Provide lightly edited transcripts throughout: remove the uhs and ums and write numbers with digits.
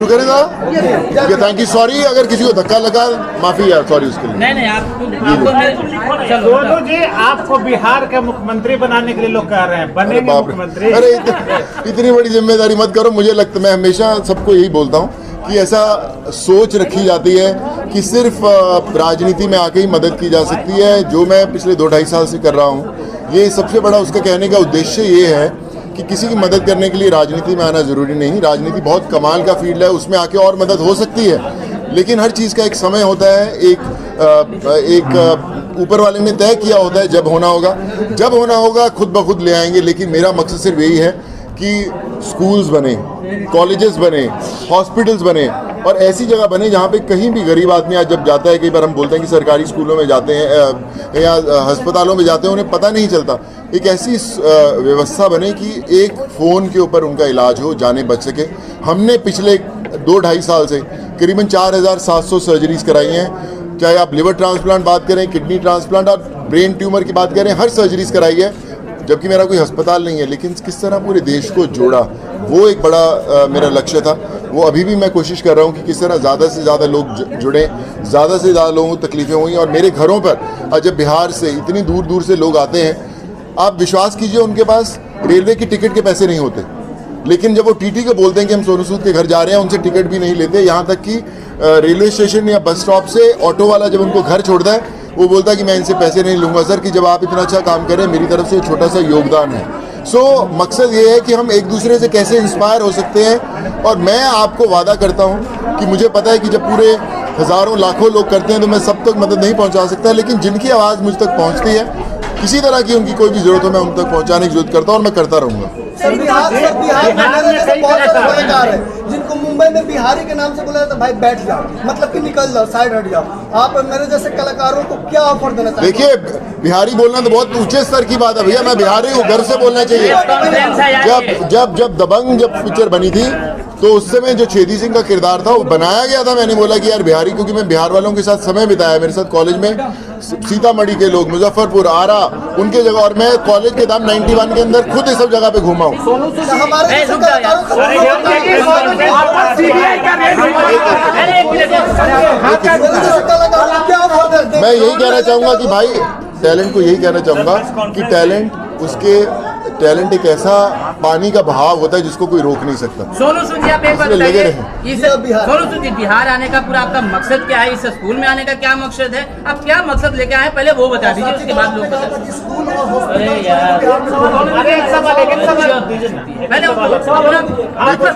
करेगा। Thank you, sorry अगर किसी को धक्का लगा, माफी यार, सॉरी उसके लिए। नहीं आपको सोनू जी, आपको बिहार का मुख्यमंत्री बनाने के लिए लोग कह रहे हैं, बनेंगे मुख्यमंत्री। अरे इतनी बड़ी जिम्मेदारी मत करो। मुझे लगता, मैं हमेशा सबको यही बोलता हूँ कि ऐसा सोच रखी जाती है कि सिर्फ राजनीति में आके ही मदद की जा सकती है, जो मैं पिछले 2-2.5 साल से कर रहा हूँ। ये सबसे बड़ा उसका कहने का उद्देश्य ये है कि किसी की मदद करने के लिए राजनीति में आना जरूरी नहीं। राजनीति बहुत कमाल का फील्ड है, उसमें आके और मदद हो सकती है, लेकिन हर चीज़ का एक समय होता है, एक ऊपर वाले ने तय किया होता है जब होना होगा खुद ब खुद ले आएंगे। लेकिन मेरा मकसद सिर्फ यही है कि स्कूल्स बने, कॉलेजेस बने, हॉस्पिटल्स बने और ऐसी जगह बने जहाँ पे कहीं भी गरीब आदमी आज जब जाता है, कई बार हम बोलते हैं कि सरकारी स्कूलों में जाते हैं या अस्पतालों में जाते हैं, उन्हें पता नहीं चलता। एक ऐसी व्यवस्था बने कि एक फ़ोन के ऊपर उनका इलाज हो, जाने बच सके। हमने पिछले 2-2.5 साल से करीबन 4700 सर्जरीज कराई हैं, चाहे आप लिवर ट्रांसप्लांट बात करें, किडनी ट्रांसप्लांट और ब्रेन ट्यूमर की बात करें, हर सर्जरीज कराई है, जबकि मेरा कोई अस्पताल नहीं है। लेकिन किस तरह पूरे देश को जोड़ा, वो एक बड़ा मेरा लक्ष्य था। वो अभी भी मैं कोशिश कर रहा हूँ कि किस तरह ज़्यादा से ज़्यादा लोग जुड़ें, ज़्यादा से ज़्यादा लोगों को तकलीफ़ें हुई। और मेरे घरों पर जब बिहार से इतनी दूर दूर से लोग आते हैं, आप विश्वास कीजिए उनके पास रेलवे की टिकट के पैसे नहीं होते, लेकिन जब वो टीटी को बोलते हैं कि हम सोनू सूद के घर जा रहे हैं, उनसे टिकट भी नहीं लेते। यहाँ तक कि रेलवे स्टेशन या बस स्टॉप से ऑटो वाला जब उनको घर छोड़ता है, वो बोलता है कि मैं इनसे पैसे नहीं लूँगा सर, कि जब आप इतना अच्छा काम करें, मेरी तरफ से छोटा सा योगदान है। मकसद ये है कि हम एक दूसरे से कैसे इंस्पायर हो सकते हैं। और मैं आपको वादा करता हूँ कि मुझे पता है कि जब पूरे हज़ारों लाखों लोग करते हैं तो मैं सब तक मदद नहीं पहुँचा सकता, लेकिन जिनकी आवाज़ मुझ तक पहुँचती है, किसी तरह की उनकी कोई भी ज़रूरत हो, मैं उन तक पहुँचाने की जरूरत करता हूँ और मैं करता रहूँगा। बिहार में बहुत सारे कलाकार हैं जिनको मुंबई में बिहारी के नाम से बोला जाता है, भाई बैठ जाओ, मतलब कि निकल जाओ, साइड हट जाओ। आप मेरे जैसे कलाकारों को क्या ऑफर देना चाहते हैं? देखिए, बिहारी बोलना तो बहुत ऊंचे स्तर की बात है भैया, मैं बिहारी हूँ, गर्व से बोलना चाहिए। जब दबंग पिक्चर बनी थी तो उस समय जो छेदी सिंह का किरदार था वो बनाया गया था। मैंने बोला कि यार बिहारी, क्योंकि मैं बिहार वालों के साथ समय बिताया, मेरे साथ कॉलेज में सीतामढ़ी के लोग, मुजफ्फरपुर, आरा, उनके जगह, और मैं कॉलेज के दाम 91 के अंदर खुद इस सब जगह पे घूमा हूँ। मैं यही कहना चाहूंगा कि भाई, टैलेंट को यही कहना चाहूंगा कि टैलेंट एक ऐसा पानी का बहाव होता है जिसको कोई रोक नहीं सकता। सोनू सूद जी, आप एक बात बताइए, सोनू सूद जी, बिहार आने का पूरा आपका मकसद क्या है? इस स्कूल में आने का क्या मकसद है? आप क्या मकसद लेके आए, पहले वो बता दीजिए, उसके बाद लोग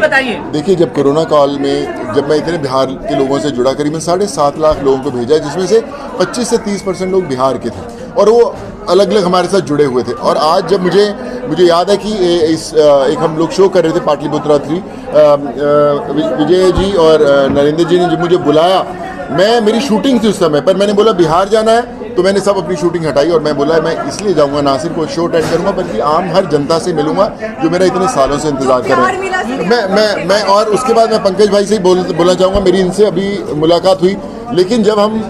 बताइए। देखिए, जब कोरोना काल में जब मैं इतने बिहार के लोगों से जुड़ा, करीबन 7.5 लाख लोगों को भेजा, जिसमें से 25 से 30% लोग बिहार के थे और वो अलग अलग हमारे साथ जुड़े हुए थे। और आज जब मुझे याद है कि एक हम लोग शो कर रहे थे पाटलिपुत्रा 3, विजय जी और नरेंद्र जी ने जब मुझे बुलाया, मेरी शूटिंग थी उस समय पर, मैंने बोला बिहार जाना है, तो मैंने सब अपनी शूटिंग हटाई और मैं बोला मैं इसलिए जाऊंगा, ना सिर्फ कोई शो अटेंड करूंगा बल्कि आम हर जनता से मिलूंगा जो मेरा इतने सालों से इंतजार कर रहे हैं। मैं और उसके बाद मैं पंकज भाई से ही बोलना चाहूँगा, मेरी इनसे अभी मुलाकात हुई। लेकिन जब हम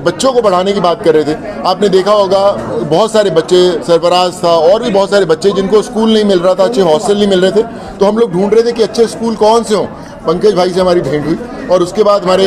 बच्चों को पढ़ाने की बात कर रहे थे, आपने देखा होगा बहुत सारे बच्चे, सरफराज था और भी बहुत सारे बच्चे जिनको स्कूल नहीं मिल रहा था, अच्छे हॉस्टल नहीं मिल रहे थे, तो हम लोग ढूंढ रहे थे कि अच्छे स्कूल कौन से हों। पंकज भाई से हमारी भेंट हुई और उसके बाद हमारे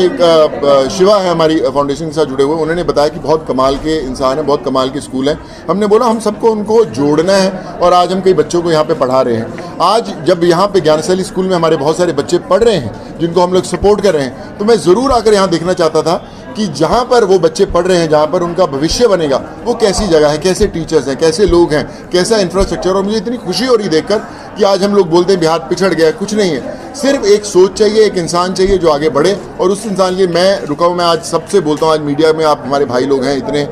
शिवा है हमारी फाउंडेशन के साथ जुड़े हुए, उन्होंने बताया कि बहुत कमाल के इंसान हैं, बहुत कमाल के स्कूल हैं। हमने बोला हम सबको उनको जोड़ना है और आज हम कई बच्चों को यहाँ पे पढ़ा रहे हैं। आज जब यहाँ पे ज्ञानशैली स्कूल में हमारे बहुत सारे बच्चे पढ़ रहे हैं जिनको हम लोग सपोर्ट कर रहे हैं, तो मैं ज़रूर आकर यहाँ देखना चाहता था कि जहाँ पर वो बच्चे पढ़ रहे हैं, जहाँ पर उनका भविष्य बनेगा, वो कैसी जगह है, कैसे टीचर्स हैं, कैसे लोग हैं, कैसा इंफ्रास्ट्रक्चर। और मुझे इतनी खुशी हो रही देखकर कि आज हम लोग बोलते हैं बिहार पिछड़ गया, कुछ नहीं है, सिर्फ एक सोच चाहिए, एक इंसान चाहिए जो आगे बढ़े। और उस इंसान के लिए मैं रुका हूँ। मैं आज सबसे बोलता हूँ, आज मीडिया में आप हमारे भाई लोग हैं इतने,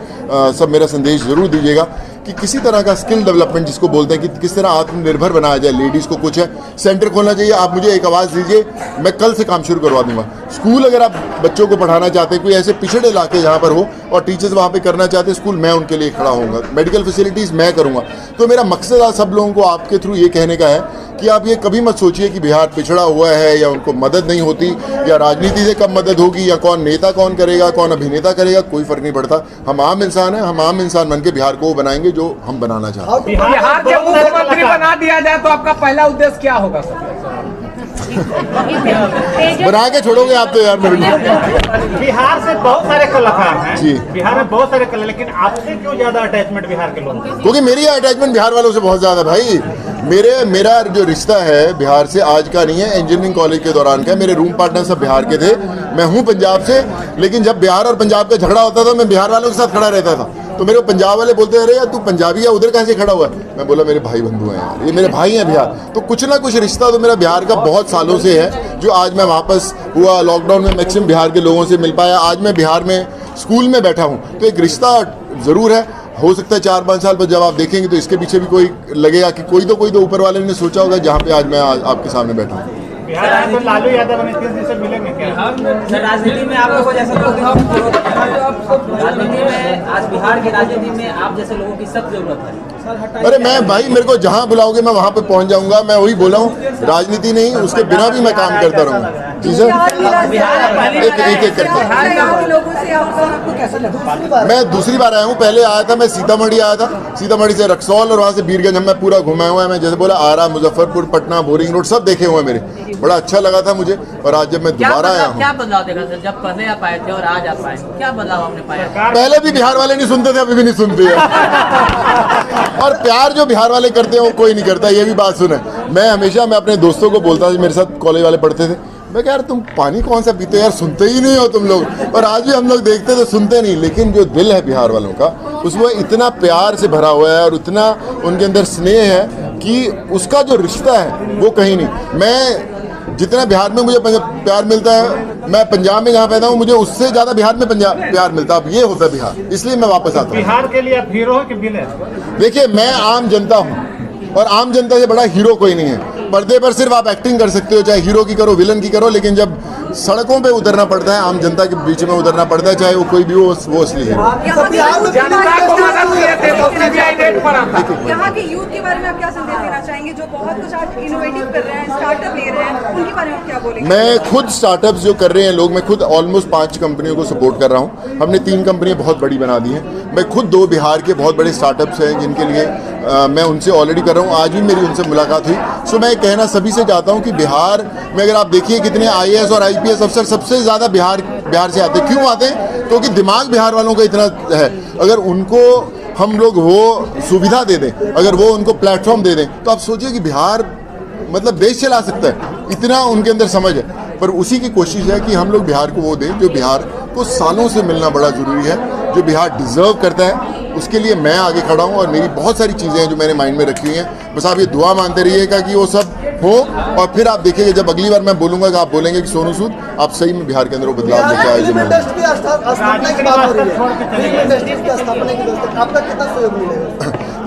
सब मेरा संदेश ज़रूर दीजिएगा कि किसी तरह का स्किल डेवलपमेंट जिसको बोलते हैं कि किस तरह आत्मनिर्भर बनाया जाए, लेडीज़ को कुछ है, सेंटर खोलना चाहिए। आप मुझे एक आवाज़ दीजिए, मैं कल से काम शुरू करवा दूंगा। स्कूल अगर आप बच्चों को पढ़ाना चाहते हैं, कोई ऐसे पिछड़े इलाके जहाँ पर हो और टीचर्स वहाँ पे करना चाहते हैं स्कूल, मैं उनके लिए खड़ा होऊंगा। मेडिकल फैसिलिटीज़ मैं करूँगा। तो मेरा मकसद आज सब लोगों को आपके थ्रू ये कहने का है कि आप ये कभी मत सोचिए कि बिहार पिछड़ा हुआ है या उनको मदद नहीं होती या राजनीति से कब मदद होगी या कौन नेता कौन करेगा, कौन अभिनेता करेगा, कोई फर्क नहीं पड़ता। हम आम इंसान हैं, हम आम इंसान बन के बिहार को बनाएंगे जो हम बनाना चाहते हैं। बिहार के मुख्यमंत्री बना दिया जाए तो आपका पहला उद्देश्य क्या होगा सर? बना के छोड़ोगे आप तो यार मेरे को। बिहार से बहुत सारे कलाकार हैं जी। बिहार में बहुत सारे कलाकार, लेकिन आपसे क्यों ज्यादा अटैचमेंट बिहार के लोगों की? क्योंकि मेरी अटैचमेंट बिहार वालों से बहुत ज़्यादा भाई। मेरा जो रिश्ता है बिहार से आज का नहीं है, इंजीनियरिंग कॉलेज के दौरान का। मेरे रूम पार्टनर सब बिहार के थे, मैं हूँ पंजाब से, लेकिन जब बिहार और पंजाब का झगड़ा होता था मैं बिहार वालों के साथ खड़ा रहता था। तो मेरे को पंजाब वाले बोलते अरे यार तू पंजाबी है, उधर कैसे खड़ा हुआ है? मैं बोला मेरे भाई बंधु हैं यार, ये मेरे भाई हैं बिहार। तो कुछ ना कुछ रिश्ता तो मेरा बिहार का बहुत सालों से है, जो आज मैं वापस हुआ लॉकडाउन में मैक्सिमम बिहार के लोगों से मिल पाया। आज मैं बिहार में स्कूल में बैठा हूँ, तो एक रिश्ता ज़रूर है। हो सकता है 4-5 साल पर जब आप देखेंगे तो इसके पीछे भी कोई लगेगा कि कोई तो ऊपर वाले ने सोचा होगा, जहाँ पे आज मैं आपके सामने बैठा हूँ। बिहार आए तो लालू यादव और नीतीश जी से मिलेंगे क्या? राजनीति में आप लोगों जैसा राजनीति में आज बिहार की राजनीति में आप जैसे लोगों की सख्त जरूरत है। अरे मैं भाई, मेरे को जहाँ बुलाओगे मैं वहाँ पे पहुँच जाऊँगा। मैं वही बोला हूँ, राजनीति नहीं, उसके बिना भी मैं काम करता रहूँगा। जी सर, एक करके मैं दूसरी बार आया हूँ। पहले आया था, मैं सीतामढ़ी आया था, सीतामढ़ी से रक्सौल और वहाँ से बीरगंज मैं पूरा घुमाया हुआ है। मैं जैसे बोला आरा, मुजफ्फरपुर, पटना, बोरिंग रोड सब देखे हुए मेरे। बड़ा अच्छा लगा था मुझे। और आज जब मैं दोबारा आया हूँ, क्या बदलाव देखा सर? जब पहले आप आए थे और आज आप आए, क्या बदलाव आपने पाया? पहले भी बिहार वाले नहीं सुनते थे, अभी भी नहीं सुनते हैं। और प्यार जो बिहार वाले करते हैं वो कोई नहीं करता, ये भी बात सुने। मैं हमेशा अपने दोस्तों को बोलता था, मेरे साथ कॉलेज वाले पढ़ते थे, मैं यार तुम पानी कौन सा पीते हो यार, सुनते ही नहीं हो तुम लोग। और आज भी हम लोग देखते तो सुनते नहीं, लेकिन जो दिल है बिहार वालों का उसमें इतना प्यार से भरा हुआ है और इतना उनके अंदर स्नेह है कि उसका जो रिश्ता है वो कहीं नहीं। मैं जितना बिहार में मुझे प्यार मिलता है, मैं पंजाब में जहाँ पैदा हूँ, मुझे उससे ज़्यादा बिहार में प्यार मिलता है। अब ये होता है बिहार, इसलिए मैं वापस आता हूँ। बिहार के लिए आप हीरो हो कि विलेन? देखिए, मैं आम जनता हूँ और आम जनता से बड़ा हीरो कोई नहीं है। पर्दे पर सिर्फ आप एक्टिंग कर सकते हो, चाहे हीरो की करो विलन की करो, लेकिन जब सड़कों पे उतरना पड़ता है, आम जनता के बीच में उतरना पड़ता है, चाहे वो कोई भी हो, वो असली हीरो। यहाँ के यूथ के बारे में आप क्या संदेश देना चाहेंगे, जो बहुत कुछ आज इनोवेटिव कर रहे हैं, स्टार्टअप ले रहे हैं, उनके बारे में क्या बोलेंगे? मैं खुद स्टार्टअप्स जो कर रहे हैं लोग, मैं खुद ऑलमोस्ट 5 कंपनियों को सपोर्ट कर रहा हूँ। हमने 3 कंपनियां बहुत बड़ी बना दी हैं। मैं खुद 2 बिहार के बहुत बड़े स्टार्टअप्स हैं जिनके लिए मैं उनसे ऑलरेडी कर रहा हूँ। आज भी मेरी उनसे मुलाकात हुई। सो मैं कहना सभी से चाहता हूँ कि बिहार में अगर आप देखिए कितने IAS और IPS अफसर सबसे ज़्यादा बिहार से आते हैं। क्यों आते हैं? क्योंकि दिमाग बिहार वालों का इतना है। अगर उनको हम लोग वो सुविधा दे दें, अगर वो उनको प्लेटफॉर्म दे दें, तो आप सोचिए कि बिहार मतलब देश चला सकता है, इतना उनके अंदर समझ है। पर उसी की कोशिश है कि हम लोग बिहार को वो दें जो बिहार को सालों से मिलना बड़ा ज़रूरी है, जो बिहार डिज़र्व करता है। उसके लिए मैं आगे खड़ा हूँ और मेरी बहुत सारी चीज़ें हैं जो मैंने माइंड में रखी हुई हैं। बस आप ये दुआ मानते रहिएगा कि वो सब हो, और फिर आप देखिएगा जब अगली बार मैं बोलूँगा कि आप बोलेंगे कि सोनू सूद आप सही में बिहार के अंदर वो बदलाव लेके आए।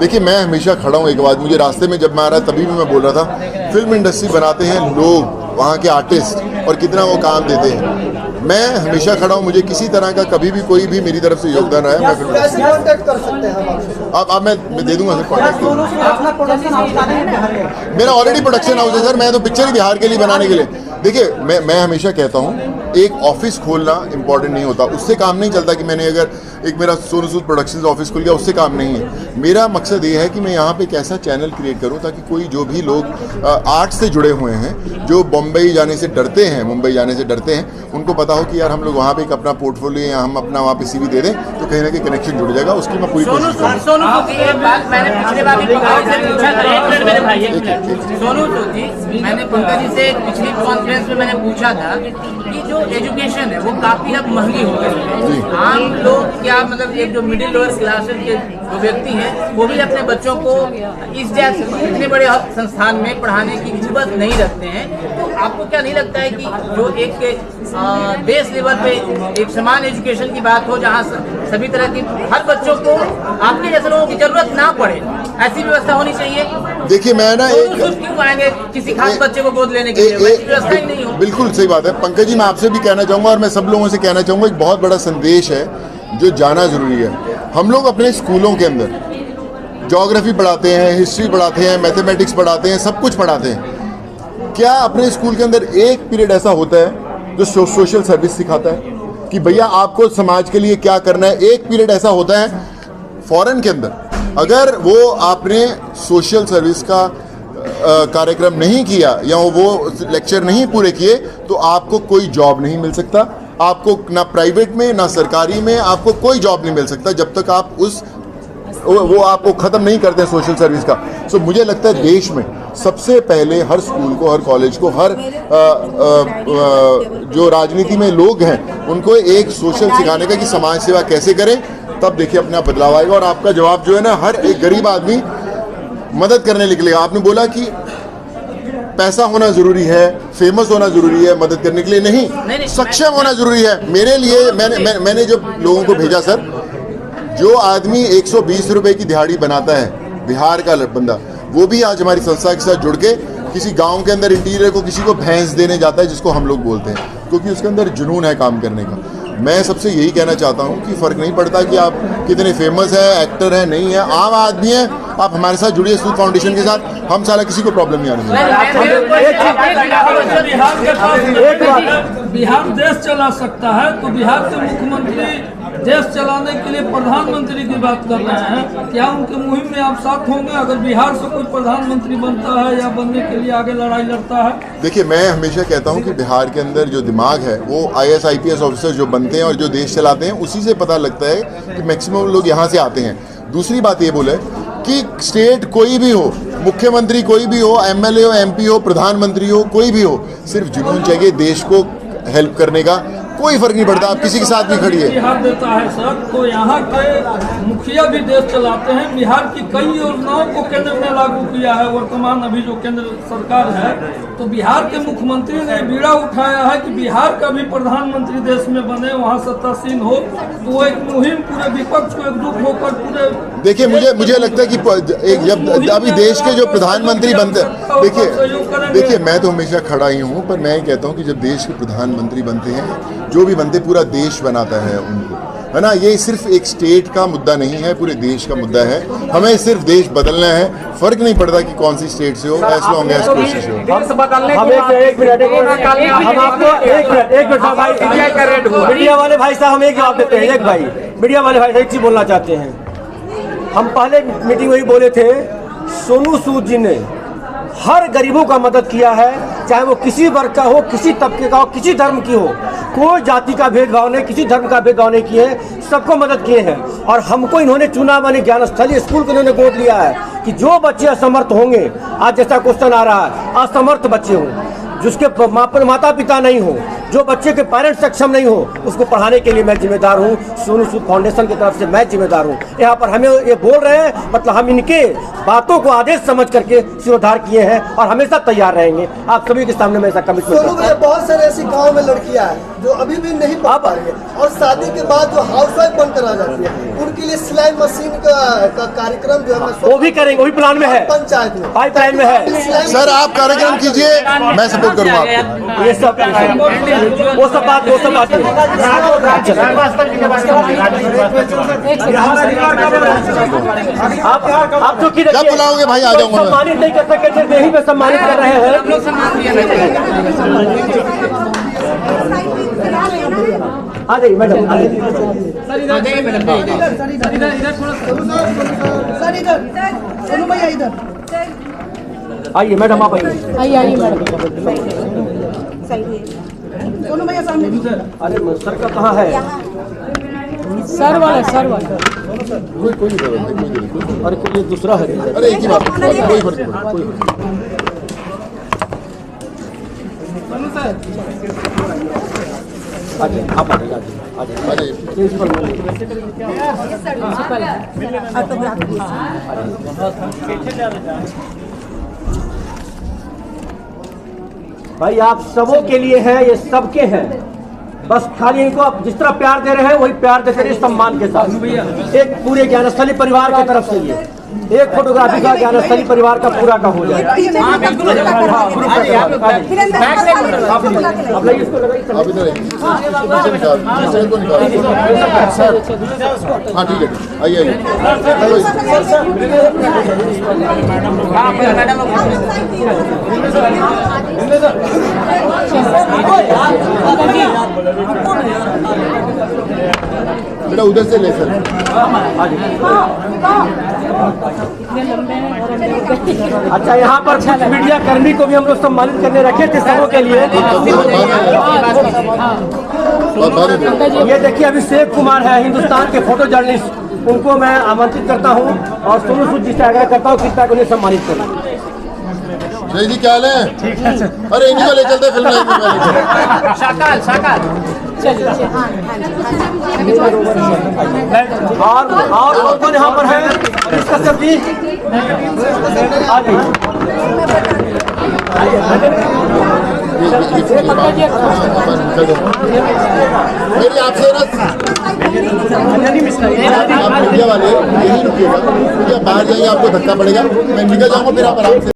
देखिए, मैं हमेशा खड़ा हूँ। एक बात मुझे रास्ते में जब मैं आ रहा तभी भी मैं बोल रहा था, फिल्म इंडस्ट्री बनाते हैं लोग, वहाँ के आर्टिस्ट, और कितना वो काम देते हैं। मैं हमेशा खड़ा हूँ। मुझे किसी तरह का कभी भी कोई भी मेरी तरफ से योगदान रहा है, मैं फिल्म कैसे कांटेक्ट कर सकते हैं हम आपसे? अब मैं दे दूंगा सर कॉन्टैक्ट। मेरा ऑलरेडी प्रोडक्शन हाउस है सर। मैं तो पिक्चर ही बिहार के लिए बनाने के लिए। देखिए, मैं हमेशा कहता हूँ एक ऑफिस खोलना इंपॉर्टेंट नहीं होता, उससे काम नहीं चलता कि मैंने अगर एक मेरा सोनू सूद प्रोडक्शंस ऑफिस खुल गया, उससे काम नहीं है। मेरा मकसद ये है कि मैं यहाँ पे एक ऐसा चैनल क्रिएट करूँ ताकि कोई जो भी लोग आर्ट से जुड़े हुए हैं, जो बम्बई जाने से डरते हैं, मुंबई जाने से डरते हैं, उनको पता हो कि यार हम लोग वहाँ पे एक अपना पोर्टफोलियो या हम अपना वहाँ पे CV दे दें तो कहीं ना कहीं कनेक्शन जुड़ जाएगा। उसकी मैं पूरी कोशिश करूँगा। सोनू सूद जी, एक बात मैंने पिछले बार भी पंकज से पूछा था। एक मिनट मेरे भाई, एक मिनट। सोनू सूद जी, मैंने पंकज जी से पिछली कॉन्फ्रेंस में मैंने पूछा था कि जो एजुकेशन है वो काफी अब महंगी हो गई है। आम लोग क्या मतलब एक जो मिडिल लोअर क्लासेस के जो व्यक्ति हैं वो भी अपने बच्चों को इस जैसे इतने बड़े संस्थान में पढ़ाने की जरूरत नहीं रखते हैं। तो आपको क्या नहीं लगता है कि जो एक बेस लेवल पे एक समान एजुकेशन की बात हो, जहाँ सभी तरह की हर बच्चों को आपके जैसे लोगों की जरूरत ना पड़े, ऐसी व्यवस्था होनी चाहिए? देखिए, मैं ना क्यों आएंगे किसी खास बच्चे को गोद लेने के लिए? व्यवस्था ही नहीं हो। बिल्कुल सही बात है पंकज जी। मैं आपसे भी कहना चाहूँगा और मैं सब लोगों से कहना चाहूँगा, एक बहुत बड़ा संदेश है जो जाना जरूरी है। हम लोग अपने स्कूलों के अंदर ज्योग्राफी पढ़ाते हैं, हिस्ट्री पढ़ाते हैं, मैथमेटिक्स पढ़ाते हैं, सब कुछ पढ़ाते हैं। क्या अपने स्कूल के अंदर एक पीरियड ऐसा होता है जो सोशल सर्विस सिखाता है कि भैया आपको समाज के लिए क्या करना है? एक पीरियड ऐसा होता है फॉरेन के अंदर, अगर वो आपने सोशल सर्विस का कार्यक्रम नहीं किया या वो लेक्चर नहीं पूरे किए तो आपको कोई जॉब नहीं मिल सकता। आपको ना प्राइवेट में ना सरकारी में आपको कोई जॉब नहीं मिल सकता जब तक आप वो आपको ख़त्म नहीं करते सोशल सर्विस का। सो मुझे लगता है देश में सबसे पहले हर स्कूल को, हर कॉलेज को, हर जो राजनीति में लोग हैं उनको एक सोशल सिखाने का कि समाज सेवा कैसे करें, तब देखिए अपने आप बदलाव आएगा। और आपका जवाब जो है ना, हर एक गरीब आदमी मदद करने निकलेगा। आपने बोला कि पैसा होना ज़रूरी है, फेमस होना ज़रूरी है मदद करने के लिए, नहीं सक्षम होना ज़रूरी है। मेरे लिए मैंने जब लोगों को भेजा सर, जो आदमी 120 रुपए की दिहाड़ी बनाता है, बिहार का बंदा, वो भी आज हमारी संस्था के साथ जुड़ के किसी गांव के अंदर इंटीरियर को किसी को भैंस देने जाता है, जिसको हम लोग बोलते हैं, क्योंकि उसके अंदर जुनून है काम करने का। मैं सबसे यही कहना चाहता हूँ कि फ़र्क नहीं पड़ता कि आप कितने फेमस है, एक्टर है, नहीं है, आम आदमी है, आप हमारे साथ जुड़िए सूद फाउंडेशन के साथ। हम साला किसी को प्रॉब्लम नहीं आने देंगे। बिहार देश चला सकता है तो बिहार के मुख्यमंत्री देश चलाने के लिए प्रधानमंत्री की बात कर रहे हैं, क्या उनके मुहिम में आप साथ होंगे अगर बिहार से कोई प्रधानमंत्री बनता है या बनने के लिए आगे लड़ाई लड़ता है? देखिए, मैं हमेशा कहता हूं कि बिहार के अंदर जो दिमाग है वो IAS IPS ऑफिसर जो बनते हैं और जो देश चलाते हैं उसी से पता लगता है कि मैक्सिमम लोग यहाँ से आते हैं। दूसरी बात ये बोले कि स्टेट कोई भी हो, मुख्यमंत्री कोई भी हो, MLA हो, MP हो, प्रधानमंत्री हो, कोई भी हो, सिर्फ जुनून चाहिए देश को हेल्प करने का। कोई फर्क नहीं पड़ता आप किसी के साथ भी खड़ी है। बिहार देता है सर, तो यहाँ के मुखिया भी देश चलाते हैं। बिहार की कई योजनाओं को केंद्र ने लागू किया है वर्तमान अभी जो केंद्र सरकार है, तो बिहार के मुख्यमंत्री ने बीड़ा उठाया है कि बिहार का भी प्रधानमंत्री देश में बने, वहाँ सत्तासीन हो। तो वो एक मुहिम पूरे विपक्ष को एकजुट होकर पूरे देखिए, मुझे लगता है कि जब अभी देश के जो प्रधानमंत्री बनते हैं, देखिए मैं तो हमेशा खड़ा ही हूँ, पर मैं कहता हूँ कि जब देश के प्रधानमंत्री बनते हैं, जो भी बनते, पूरा देश बनाता है उनको, है ना। ये सिर्फ एक स्टेट का मुद्दा नहीं है, पूरे देश का मुद्दा है। हमें सिर्फ देश बदलना है, फर्क नहीं पड़ता कि कौन सी स्टेट से हो, एज लॉन्ग एज कोशिश हो। मीडिया वाले भाई साहब हम एक जवाब देते हैं। मीडिया वाले भाई साहब एक चीज बोलना चाहते हैं। हम पहले मीटिंग में ही बोले थे, सोनू सूद जी ने हर गरीबों का मदद किया है, चाहे वो किसी वर्ग का हो, किसी तबके का हो, किसी धर्म की हो, कोई जाति का भेदभाव नहीं, किसी धर्म का भेदभाव नहीं किए, सबको मदद किए हैं। और हमको इन्होंने चुना, माने ज्ञानस्थली स्कूल को इन्होंने गोद लिया है कि जो बच्चे असमर्थ होंगे, आज जैसा क्वेश्चन आ रहा है, असमर्थ बच्चे हों, जिसके माता पिता नहीं हो, जो बच्चे के पेरेंट्स सक्षम नहीं हो, उसको पढ़ाने के लिए मैं जिम्मेदार हूँ। सोनू सूद फाउंडेशन की तरफ से मैं जिम्मेदार हूँ। यहाँ पर हमें ये बोल रहे हैं, मतलब हम इनके बातों को आदेश समझ करके सिरोधार किए हैं और हमेशा तैयार रहेंगे। आप सभी के सामने मैं ऐसा कमिटमेंट करता हूं। बहुत सारे ऐसी गाँव में लड़कियाँ हैं जो अभी भी नहीं पढ़ पा रही है और शादी के बाद जो हाउसवाइफ बनकर आ जाती है, उनके लिए सिलाई मशीन का कार्यक्रम जो है वो भी करेंगे, वही प्लान में है, पंचायत में पाइपलाइन में है। सर आप कार्यक्रम कीजिए, मैं सपोर्ट करूँगा आपको। ये सब वो सब बात आप जो जब बुलाओगे भाई आ जाऊंगा। सम्मानित नहीं कर सके थे, यही पे सम्मानित कर रहे हैं। आ जाइए मैडम, आ जाइए। आइए मैडम, आप आइए मैडम। दोनों भैया सामने। अरे सर का कहाँ है? सर वाला कोई नहीं। अरे कोई दूसरा है। अरे एक ही बात, कोई फर्क नहीं कोई। आप आइए। भाई आप सबों के लिए है, ये सबके हैं, बस खाली इनको आप जिस तरह प्यार दे रहे हैं वही प्यार देते रहिए सम्मान के साथ। एक पूरे ज्ञानस्थली परिवार की तरफ से ये एक फोटोग्राफी का ज्ञानस्थली परिवार का पूरा का हो जाए। हाँ ठीक है, आइए बेटा, उधर से ले सर। अच्छा, यहाँ पर कुछ मीडिया कर्मी को भी हम लोग सम्मानित करने रखे थे सबों के लिए। ये देखिए, अभिषेक कुमार है, हिंदुस्तान के फोटो जर्नलिस्ट, उनको मैं आमंत्रित करता हूँ और सोनू सूद जी से आग्रह करता हूँ कृपया उन्हें सम्मानित करें। जय जी, क्या हाल है? अरे इन्हीं को ले चलते फिल्म लाइन में। शाकाल शाकाल और कौन यहाँ पर है? इसका सब्जी आ गई। मेरी आपसे ना, आप मीडिया वाले यही रुकिएगा, बाहर जाएंगे आपको धक्का पड़ेगा, मैं निकल जाऊंगा फिर आप आराम से।